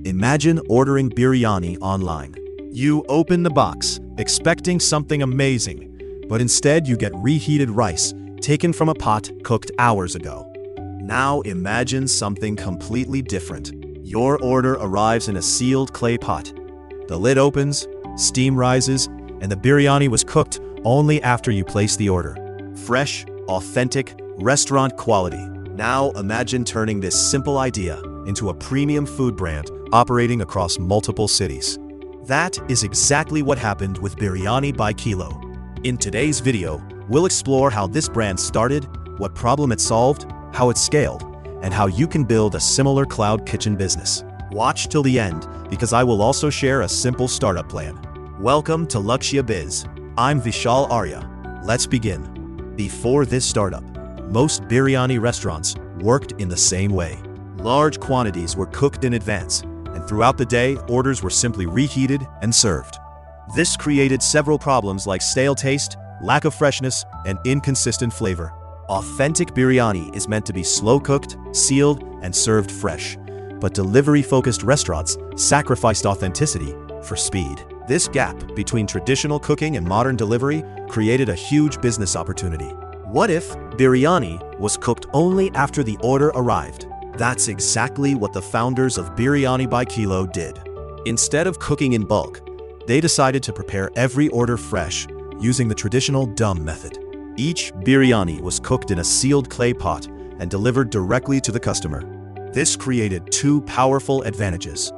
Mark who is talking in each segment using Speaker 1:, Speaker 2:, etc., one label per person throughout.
Speaker 1: Imagine ordering biryani online. You open the box, expecting something amazing, but instead you get reheated rice, taken from a pot cooked hours ago. Now imagine something completely different. Your order arrives in a sealed clay pot. The lid opens, steam rises, and the biryani was cooked only after you placed the order. Fresh, authentic, restaurant quality. Now imagine turning this simple idea into a premium food brand operating across multiple cities. That is exactly what happened with Biryani by Kilo. In today's video, we'll explore how this brand started, what problem it solved, how it scaled, and how you can build a similar cloud kitchen business. Watch till the end, because I will also share a simple startup plan. Welcome to Lakh Biz. I'm Vishal Arya. Let's begin. Before this startup, most biryani restaurants worked in the same way. Large quantities were cooked in advance, and throughout the day, orders were simply reheated and served. This created several problems like stale taste, lack of freshness, and inconsistent flavor. Authentic biryani is meant to be slow-cooked, sealed, and served fresh, but delivery-focused restaurants sacrificed authenticity for speed. This gap between traditional cooking and modern delivery created a huge business opportunity. What if biryani was cooked only after the order arrived? That's exactly what the founders of Biryani by Kilo did. Instead of cooking in bulk, they decided to prepare every order fresh using the traditional dum method. Each biryani was cooked in a sealed clay pot and delivered directly to the customer. This created two powerful advantages.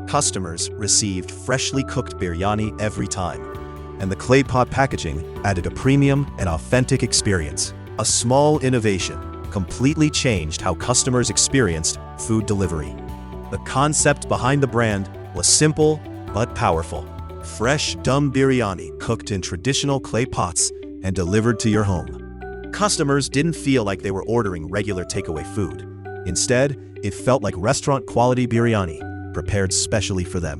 Speaker 1: Customers received freshly cooked biryani every time, and the clay pot packaging added a premium and authentic experience. A small innovation completely changed how customers experienced food delivery. The concept behind the brand was simple but powerful. Fresh dum biryani cooked in traditional clay pots and delivered to your home. Customers didn't feel like they were ordering regular takeaway food. Instead, it felt like restaurant-quality biryani prepared specially for them.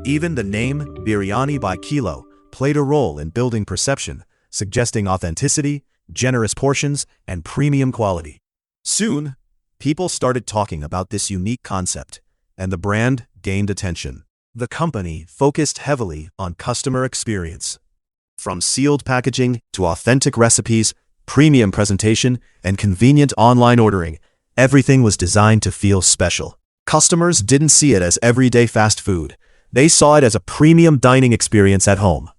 Speaker 1: Even the name Biryani by Kilo played a role in building perception, suggesting authenticity, generous portions, and premium quality. Soon, people started talking about this unique concept, and the brand gained attention. The company focused heavily on customer experience. From sealed packaging to authentic recipes, premium presentation, and convenient online ordering, everything was designed to feel special. Customers didn't see it as everyday fast food. They saw it as a premium dining experience at home.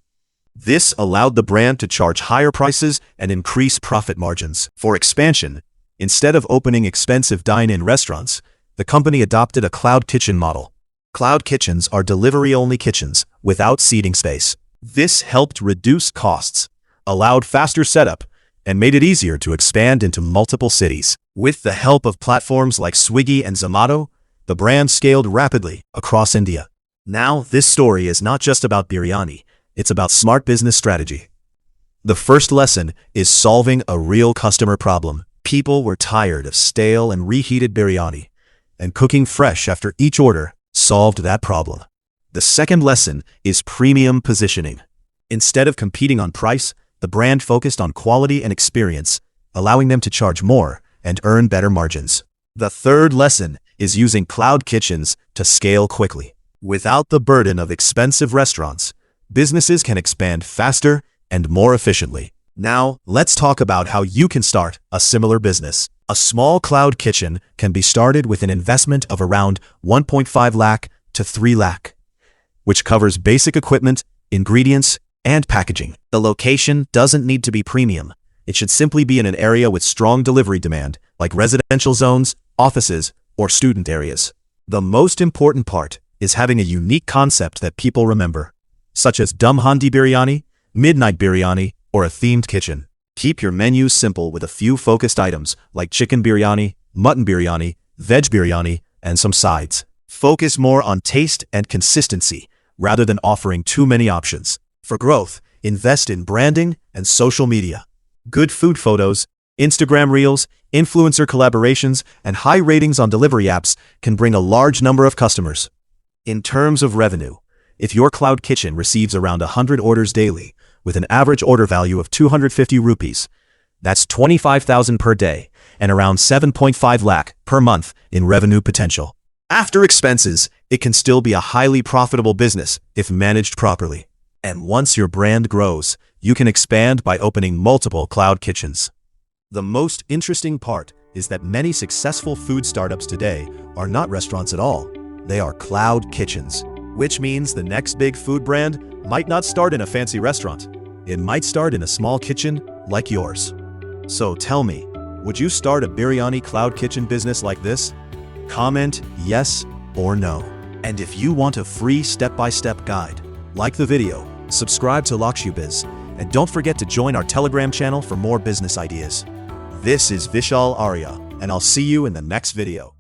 Speaker 1: This allowed the brand to charge higher prices and increase profit margins. For expansion, instead of opening expensive dine-in restaurants, the company adopted a cloud kitchen model. Cloud kitchens are delivery-only kitchens without seating space. This helped reduce costs, allowed faster setup, and made it easier to expand into multiple cities. With the help of platforms like Swiggy and Zomato, the brand scaled rapidly across India. Now, this story is not just about biryani. It's about smart business strategy. The first lesson is solving a real customer problem. People were tired of stale and reheated biryani, and cooking fresh after each order solved that problem. The second lesson is premium positioning. Instead of competing on price, the brand focused on quality and experience, allowing them to charge more and earn better margins. The third lesson is using cloud kitchens to scale quickly. Without the burden of expensive restaurants, businesses can expand faster and more efficiently. Now, let's talk about how you can start a similar business. A small cloud kitchen can be started with an investment of around 1.5 lakh to 3 lakh, which covers basic equipment, ingredients, and packaging. The location doesn't need to be premium. It should simply be in an area with strong delivery demand, like residential zones, offices, or student areas. The most important part is having a unique concept that people remember, such as Dum Handi Biryani, Midnight Biryani, or a themed kitchen. Keep your menus simple with a few focused items like chicken biryani, mutton biryani, veg biryani, and some sides. Focus more on taste and consistency rather than offering too many options. For growth, invest in branding and social media. Good food photos, Instagram reels, influencer collaborations, and high ratings on delivery apps can bring a large number of customers. In terms of revenue, if your cloud kitchen receives around 100 orders daily, with an average order value of 250 rupees, that's 25,000 per day and around 7.5 lakh per month in revenue potential. After expenses, it can still be a highly profitable business if managed properly. And once your brand grows, you can expand by opening multiple cloud kitchens. The most interesting part is that many successful food startups today are not restaurants at all. They are cloud kitchens, which means the next big food brand might not start in a fancy restaurant. It might start in a small kitchen like yours. So tell me, would you start a biryani cloud kitchen business like this? Comment yes or no. And if you want a free step-by-step guide, like the video, subscribe to Lakh, and don't forget to join our Telegram channel for more business ideas. This is Vishal Arya, and I'll see you in the next video.